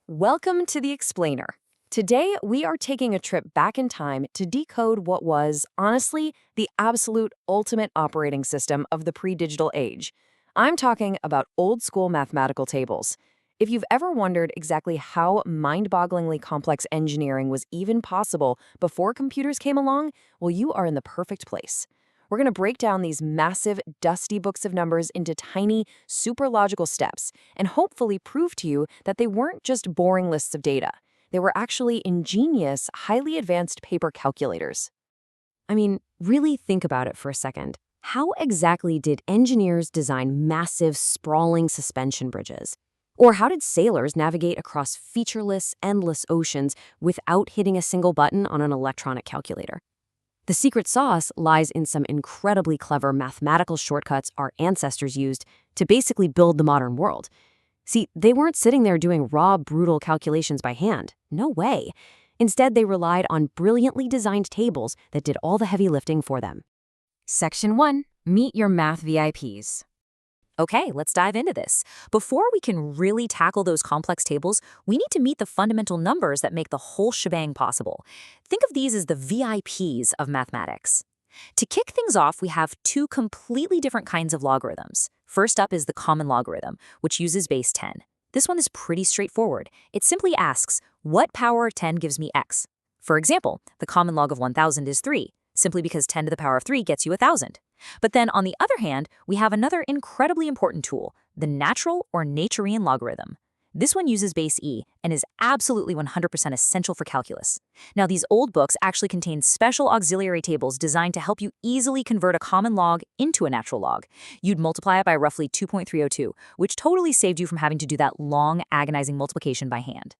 Welcome to the Explainer. Today, we are taking a trip back in time to decode what was, honestly, the absolute ultimate operating system of the pre-digital age. I'm talking about old-school mathematical tables. If you've ever wondered exactly how mind-bogglingly complex engineering was even possible before computers came along, well, you are in the perfect place. We're going to break down these massive, dusty books of numbers into tiny, super logical steps and hopefully prove to you that they weren't just boring lists of data. They were actually ingenious, highly advanced paper calculators. I mean, really think about it for a second. How exactly did engineers design massive, sprawling suspension bridges? Or how did sailors navigate across featureless, endless oceans without hitting a single button on an electronic calculator? The secret sauce lies in some incredibly clever mathematical shortcuts our ancestors used to basically build the modern world. See, they weren't sitting there doing raw, brutal calculations by hand. No way. Instead, they relied on brilliantly designed tables that did all the heavy lifting for them. Section 1. Meet your math VIPs. Okay, let's dive into this. Before we can really tackle those complex tables, we need to meet the fundamental numbers that make the whole shebang possible. Think of these as the VIPs of mathematics. To kick things off, we have two completely different kinds of logarithms. First up is the common logarithm, which uses base 10. This one is pretty straightforward. It simply asks, what power of 10 gives me x? For example, the common log of 1,000 is 3, simply because 10 to the power of 3 gets you 1,000. But then, on the other hand, we have another incredibly important tool, the natural or Naturean logarithm. This one uses base e and is absolutely 100% essential for calculus. Now, these old books actually contain special auxiliary tables designed to help you easily convert a common log into a natural log. You'd multiply it by roughly 2.302, which totally saved you from having to do that long, agonizing multiplication by hand.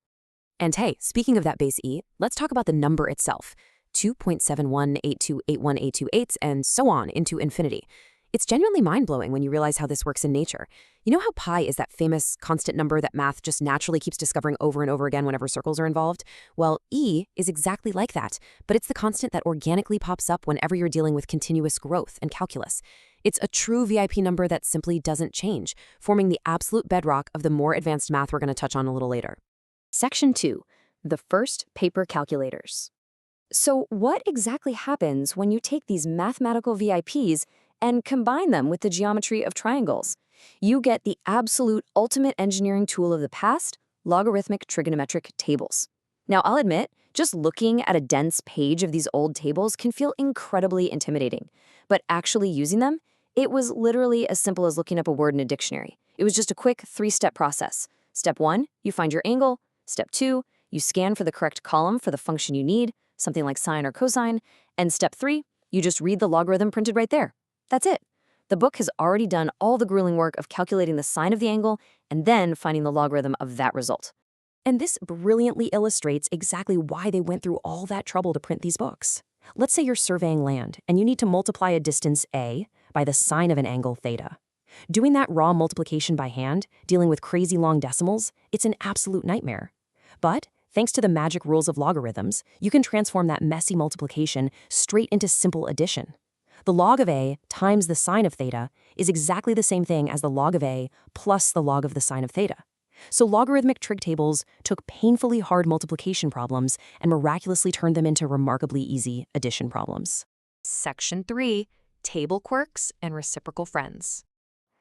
And hey, speaking of that base e, let's talk about the number itself. 2.71828182 and so on into infinity. It's genuinely mind-blowing when you realize how this works in nature. You know how pi is that famous constant number that math just naturally keeps discovering over and over again whenever circles are involved? Well, e is exactly like that, but it's the constant that organically pops up whenever you're dealing with continuous growth and calculus. It's a true VIP number that simply doesn't change, forming the absolute bedrock of the more advanced math we're going to touch on a little later. Section 2. The first paper calculators. So what exactly happens when you take these mathematical VIPs and combine them with the geometry of triangles? You get the absolute ultimate engineering tool of the past, logarithmic trigonometric tables. Now, I'll admit, just looking at a dense page of these old tables can feel incredibly intimidating. But actually using them, it was literally as simple as looking up a word in a dictionary. It was just a quick 3-step process. Step 1, you find your angle. Step 2, you scan for the correct column for the function you need, something like sine or cosine, and step 3, you just read the logarithm printed right there. That's it. The book has already done all the grueling work of calculating the sine of the angle and then finding the logarithm of that result. And this brilliantly illustrates exactly why they went through all that trouble to print these books. Let's say you're surveying land and you need to multiply a distance a by the sine of an angle theta. Doing that raw multiplication by hand, dealing with crazy long decimals, it's an absolute nightmare. But thanks to the magic rules of logarithms, you can transform that messy multiplication straight into simple addition. The log of a times the sine of theta is exactly the same thing as the log of a plus the log of the sine of theta. So logarithmic trig tables took painfully hard multiplication problems and miraculously turned them into remarkably easy addition problems. Section 3. Table quirks and reciprocal friends.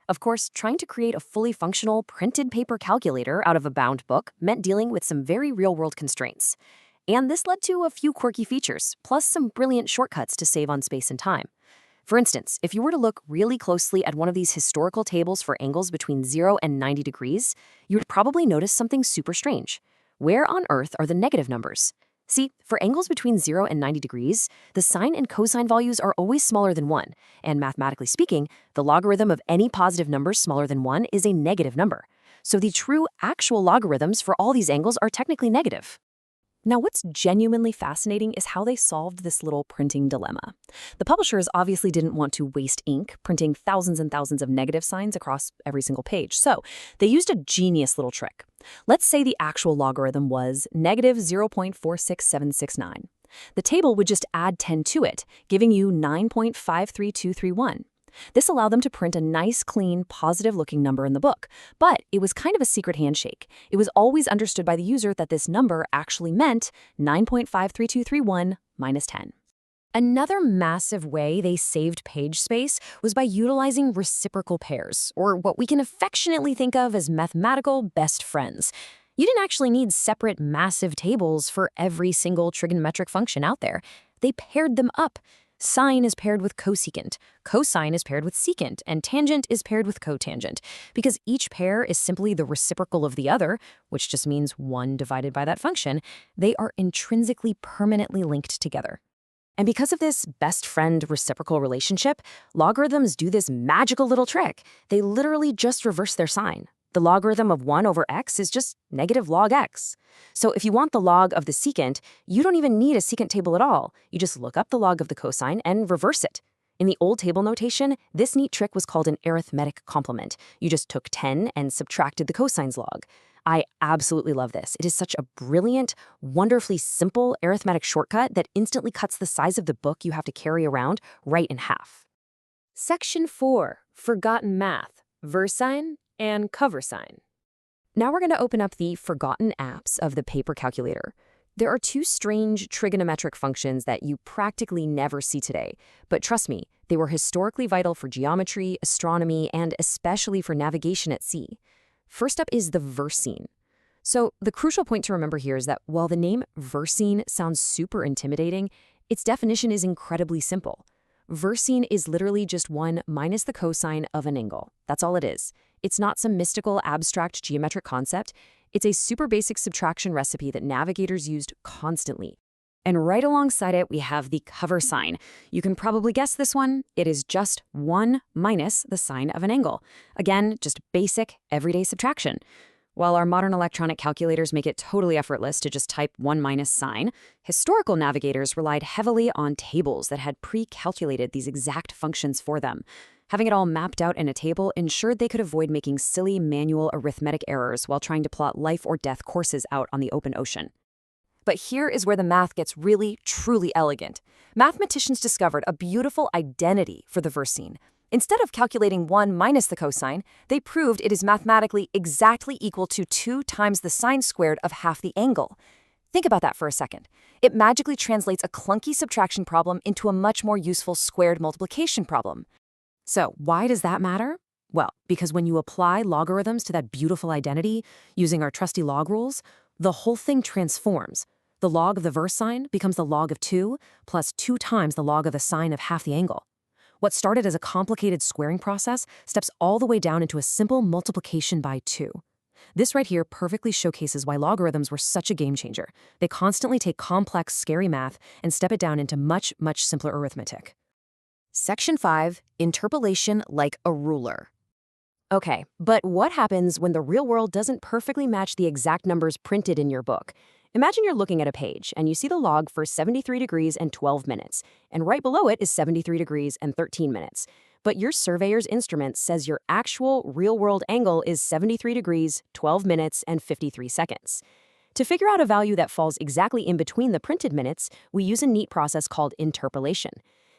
Of course, trying to create a fully functional printed paper calculator out of a bound book meant dealing with some very real-world constraints. And this led to a few quirky features, plus some brilliant shortcuts to save on space and time. For instance, if you were to look really closely at one of these historical tables for angles between 0 and 90 degrees, you would probably notice something super strange. Where on earth are the negative numbers? See, for angles between 0 and 90 degrees, the sine and cosine values are always smaller than 1, and mathematically speaking, the logarithm of any positive number smaller than 1 is a negative number. So the true actual logarithms for all these angles are technically negative. Now, what's genuinely fascinating is how they solved this little printing dilemma. The publishers obviously didn't want to waste ink printing thousands and thousands of negative signs across every single page, so they used a genius little trick. Let's say the actual logarithm was negative 0.46769. The table would just add 10 to it, giving you 9.53231. This allowed them to print a nice, clean, positive-looking number in the book. But it was kind of a secret handshake. It was always understood by the user that this number actually meant 9.53231 minus 10. Another massive way they saved page space was by utilizing reciprocal pairs, or what we can affectionately think of as mathematical best friends. You didn't actually need separate massive tables for every single trigonometric function out there. They paired them up. Sine is paired with cosecant, cosine is paired with secant, and tangent is paired with cotangent. Because each pair is simply the reciprocal of the other, which just means 1 divided by that function, they are intrinsically permanently linked together. And because of this best friend reciprocal relationship, logarithms do this magical little trick. They literally just reverse their sign. The logarithm of 1 over x is just negative log x. So if you want the log of the secant, you don't even need a secant table at all. You just look up the log of the cosine and reverse it. In the old table notation, this neat trick was called an arithmetic complement. You just took 10 and subtracted the cosine's log. I absolutely love this. It is such a brilliant, wonderfully simple arithmetic shortcut that instantly cuts the size of the book you have to carry around right in half. Section 4, Forgotten Math, Versine and Coversine. Now we're going to open up the forgotten apps of the paper calculator. There are 2 strange trigonometric functions that you practically never see today, but trust me, they were historically vital for geometry, astronomy, and especially for navigation at sea. First up is the versine. So the crucial point to remember here is that while the name versine sounds super intimidating, its definition is incredibly simple. Versine is literally just 1 minus the cosine of an angle. That's all it is. It's not some mystical, abstract geometric concept. It's a super basic subtraction recipe that navigators used constantly. And right alongside it, we have the coversine. You can probably guess this one. It is just 1 minus the sine of an angle. Again, just basic, everyday subtraction. While our modern electronic calculators make it totally effortless to just type 1 minus sine, historical navigators relied heavily on tables that had pre-calculated these exact functions for them. Having it all mapped out in a table ensured they could avoid making silly manual arithmetic errors while trying to plot life or death courses out on the open ocean. But here is where the math gets really, truly elegant. Mathematicians discovered a beautiful identity for the versine. Instead of calculating 1 minus the cosine, they proved it is mathematically exactly equal to 2 times the sine squared of half the angle. Think about that for a second. It magically translates a clunky subtraction problem into a much more useful squared multiplication problem. So why does that matter? Well, because when you apply logarithms to that beautiful identity, using our trusty log rules, the whole thing transforms. The log of the versine becomes the log of 2 plus 2 times the log of the sine of half the angle. What started as a complicated squaring process steps all the way down into a simple multiplication by 2. This right here perfectly showcases why logarithms were such a game changer. They constantly take complex, scary math and step it down into much, much simpler arithmetic. Section 5, Interpolation like a ruler. Okay, but what happens when the real world doesn't perfectly match the exact numbers printed in your book? Imagine you're looking at a page and you see the log for 73 degrees and 12 minutes, and right below it is 73 degrees and 13 minutes. But your surveyor's instrument says your actual real-world angle is 73 degrees, 12 minutes, and 53 seconds. To figure out a value that falls exactly in between the printed minutes, we use a neat process called interpolation.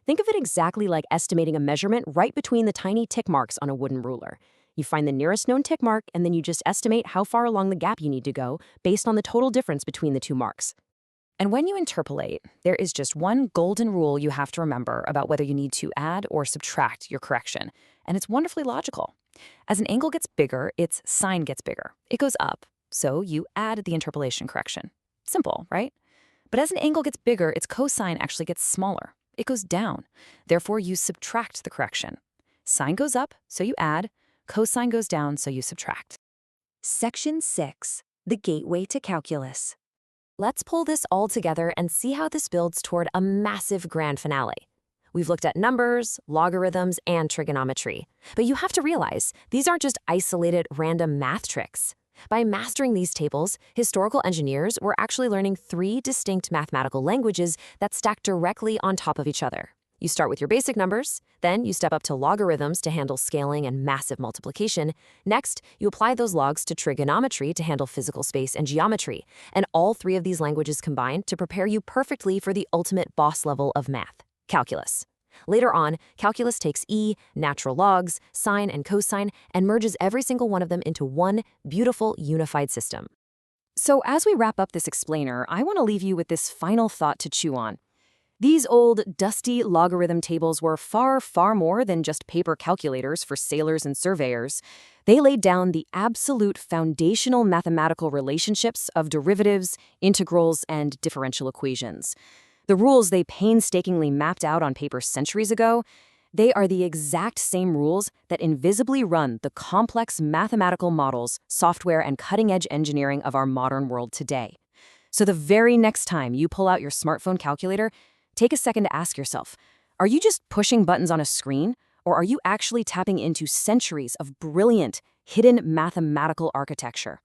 Think of it exactly like estimating a measurement right between the tiny tick marks on a wooden ruler. You find the nearest known tick mark, and then you just estimate how far along the gap you need to go based on the total difference between the 2 marks. And when you interpolate, there is just one golden rule you have to remember about whether you need to add or subtract your correction, and it's wonderfully logical. As an angle gets bigger, its sine gets bigger. It goes up, so you add the interpolation correction. Simple, right? But as an angle gets bigger, its cosine actually gets smaller. It goes down. Therefore, you subtract the correction. Sine goes up, so you add. Cosine goes down, so you subtract. Section 6, the gateway to calculus. Let's pull this all together and see how this builds toward a massive grand finale. We've looked at numbers, logarithms, and trigonometry. But you have to realize, these aren't just isolated random math tricks. By mastering these tables, historical engineers were actually learning 3 distinct mathematical languages that stack directly on top of each other. You start with your basic numbers, then you step up to logarithms to handle scaling and massive multiplication. Next, you apply those logs to trigonometry to handle physical space and geometry. And all 3 of these languages combine to prepare you perfectly for the ultimate boss level of math, calculus. Later on, calculus takes natural logs, sine and cosine, and merges every single one of them into one beautiful unified system. So as we wrap up this explainer, I want to leave you with this final thought to chew on. These old, dusty logarithm tables were far, far more than just paper calculators for sailors and surveyors. They laid down the absolute foundational mathematical relationships of derivatives, integrals, and differential equations. The rules they painstakingly mapped out on paper centuries ago, they are the exact same rules that invisibly run the complex mathematical models, software, and cutting-edge engineering of our modern world today. So the very next time you pull out your smartphone calculator, take a second to ask yourself, are you just pushing buttons on a screen, or are you actually tapping into centuries of brilliant, hidden mathematical architecture?